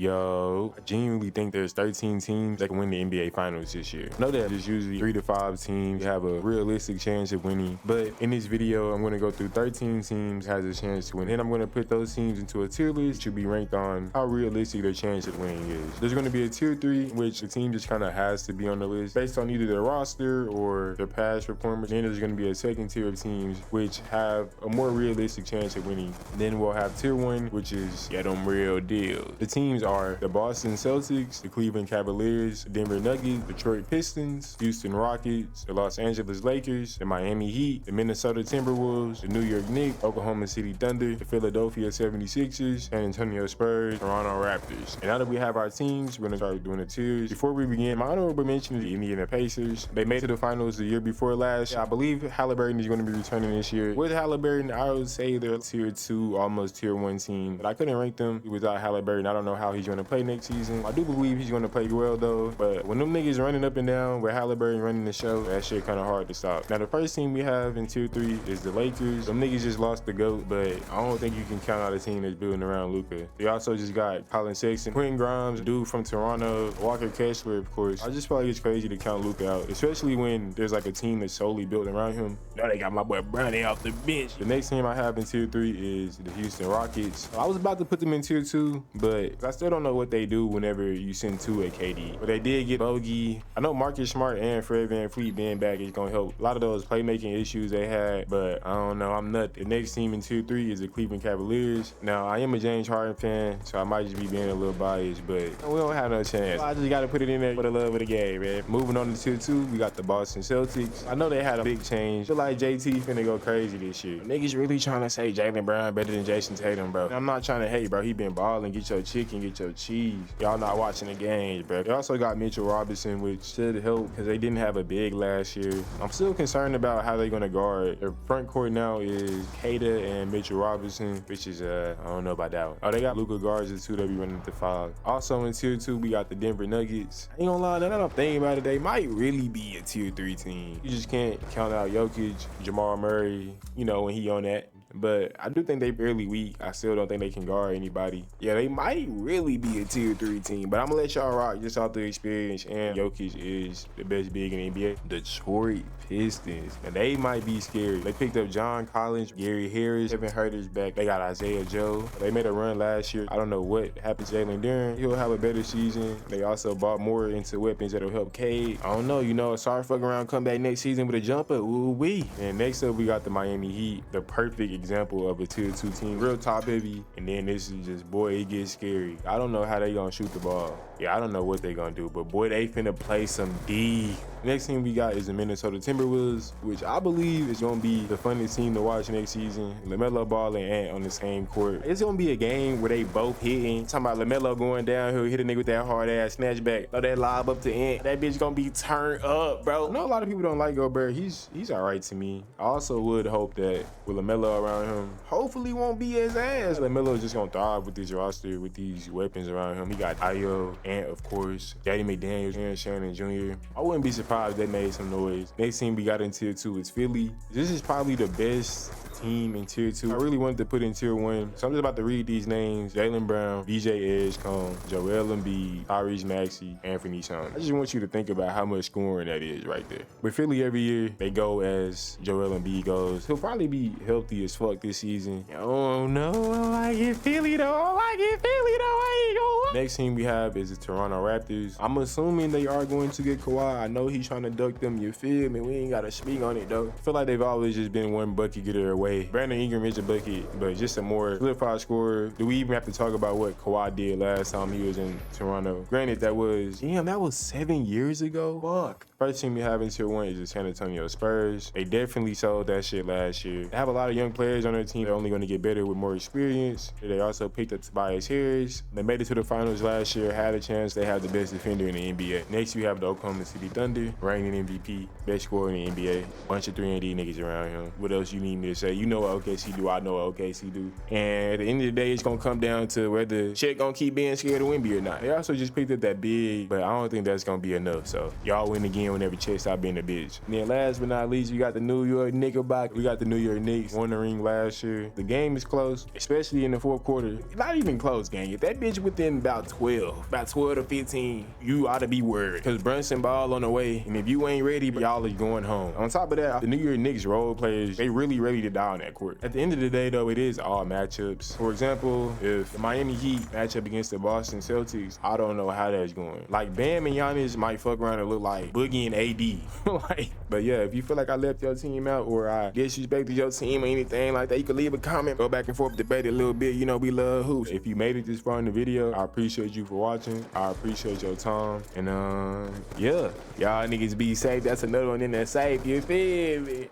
Yo, I genuinely think there's 13 teams that can win the NBA Finals this year. I know that there's usually 3 to 5 teams that have a realistic chance of winning, but in this video, I'm gonna go through 13 teams has a chance to win. And I'm gonna put those teams into a tier list to be ranked on how realistic their chance of winning is. There's gonna be a tier 3, which the team just kind of has to be on the list based on either their roster or their past performance. Then there's gonna be a second tier of teams which have a more realistic chance of winning. Then we'll have tier 1, which is get them real deals. The teams are the Boston Celtics, the Cleveland Cavaliers, the Denver Nuggets, Detroit Pistons, Houston Rockets, the Los Angeles Lakers, the Miami Heat, the Minnesota Timberwolves, the New York Knicks, Oklahoma City Thunder, the Philadelphia 76ers, San Antonio Spurs, Toronto Raptors. And now that we have our teams, we're gonna start doing the tiers. Before we begin, my honorable mention is the Indiana Pacers. They made it to the finals the year before last. I believe Halliburton is gonna be returning this year. With Halliburton, I would say they're tier 2, almost tier 1 team, but I couldn't rank them without Halliburton. I don't know how he's gonna play next season. I do believe he's gonna play well though, but when them niggas running up and down with Halliburton running the show, that shit kind of hard to stop. Now the first team we have in tier 3 is the Lakers. Them niggas just lost the GOAT, but I don't think you can count out a team that's building around Luka. They also just got Colin Sexton, Quentin Grimes, dude from Toronto, Walker Kessler, of course. I just feel like it's crazy to count Luka out, especially when there's like a team that's solely built around him. Now they got my boy Brownie off the bench. The next team I have in tier 3 is the Houston Rockets. I was about to put them in tier 2, but I still don't know what they do whenever you send 2 at KD. But they did get Bogey. I know Marcus Smart and Fred VanVleet being back is gonna help a lot of those playmaking issues they had, but I don't know, I'm nuts. The next team in tier 3 is the Cleveland Cavaliers. Now I am a James Harden fan, so I might just be being a little biased, but we don't have no chance. I just gotta put it in there for the love of the game, man. Moving on to tier 2, we got the Boston Celtics. I know they had a big change. I feel like JT finna go crazy this year. Niggas really trying to say Jaylen Brown better than Jason Tatum, bro. I'm not trying to hate, bro. He been balling. Get your chicken, get your cheese. Y'all not watching the games, bro. They also got Mitchell Robinson, which should help because they didn't have a big last year. I'm still concerned about how they're gonna guard. Their front court now is Kata and Mitchell Robinson, which is I don't know about that one. Oh, they got Luka guards the 2 that be running at the 5. Also in tier 2, we got the Denver Nuggets. I ain't gonna lie, now that I'm thinking about it, they might really be a tier 3 team. You just can't count out Jokic, Jamal Murray, you know, when he on that. But I do think they barely weak. I still don't think they can guard anybody. Yeah, they might really be a tier 3 team, but I'm gonna let y'all rock just off the experience. And Jokic is the best big in the NBA. Detroit Pistons, and they might be scary. They picked up John Collins, Gary Harris, Kevin Huerter's back. They got Isaiah Joe. They made a run last year. I don't know what happened to Jalen Duren. He'll have a better season. They also bought more into weapons that'll help Cade. I don't know, you know, sorry fucking around, come back next season with a jumper. Ooh wee. And next up, we got the Miami Heat, the perfect example of a tier 2 team, real top heavy. And then this is just, boy, it gets scary. I don't know how they gonna shoot the ball. Yeah, I don't know what they gonna do, but boy, they finna play some D. Next team we got is the Minnesota Timberwolves, which I believe is gonna be the funnest team to watch next season. LaMelo Ball and Ant on the same court. It's gonna be a game where they both hitting. Talking about LaMelo going down, he'll hit a nigga with that hard ass snatchback. Throw that lob up to Ant. That bitch gonna be turned up, bro. I know a lot of people don't like Gobert. He's all right to me. I also would hope that with LaMelo around him, hopefully won't be his ass. LaMelo is just gonna thrive with this roster, with these weapons around him. He got Ayo, Ant, of course, Daddy McDaniels, Aaron Shannon Jr. I wouldn't be surprised if they made some noise. Next team we got in tier 2 is Philly. This is probably the best team in tier 2. I really wanted to put in tier 1, so I'm just about to read these names: Jaylen Brown, DJ Edgecombe, Joel Embiid, Tyrese Maxey, Anthony Simons. I just want you to think about how much scoring that is right there. With Philly every year, they go as Joel Embiid goes. He'll probably be healthy as fuck this season. Oh no, I get Philly though. I ain't gonna lie. Next team we have is the Toronto Raptors. I'm assuming they are going to get Kawhi. I know he's trying to duck them, you feel me? We ain't gotta speak on it though. I feel like they've always just been one bucket getter away. Brandon Ingram is a bucket, but just a more solidified scorer. Do we even have to talk about what Kawhi did last time he was in Toronto? Granted, that was 7 years ago. Fuck. First team we have in tier 1 is the San Antonio Spurs. They definitely sold that shit last year. They have a lot of young players on their team. They're only going to get better with more experience. They also picked up Tobias Harris. They made it to the finals last year, had a chance. They have the best defender in the NBA. Next, we have the Oklahoma City Thunder, reigning MVP, best scorer in the NBA. Bunch of 3-and-D niggas around him. What else you need me to say? You know what OKC do. I know what OKC do. And at the end of the day, it's going to come down to whether Chet going to keep being scared of Wemby or not. They also just picked up that big, but I don't think that's going to be enough. So y'all win again whenever Chet stop being a bitch. And then last but not least, we got the New York Knickerbockers. We got the New York Knicks. Won the ring last year. The game is close, especially in the fourth quarter. Not even close, gang. If that bitch within about about 12 to 15, you ought to be worried. Cause Brunson ball on the way, and if you ain't ready, y'all are going home. On top of that, the New York Knicks role players, they really ready to die on that court. At the end of the day though, it is all matchups. For example, if the Miami Heat match up against the Boston Celtics, I don't know how that's going. Like Bam and Giannis might fuck around and look like Boogie and AD. But yeah, if you feel like I left your team out or I disrespected your team or anything like that, you can leave a comment, go back and forth, debate it a little bit. You know, we love hoops. If you made it this far in the video, I appreciate you for watching. I appreciate your time. And yeah, y'all niggas be safe. That's another one in there safe. You feel me?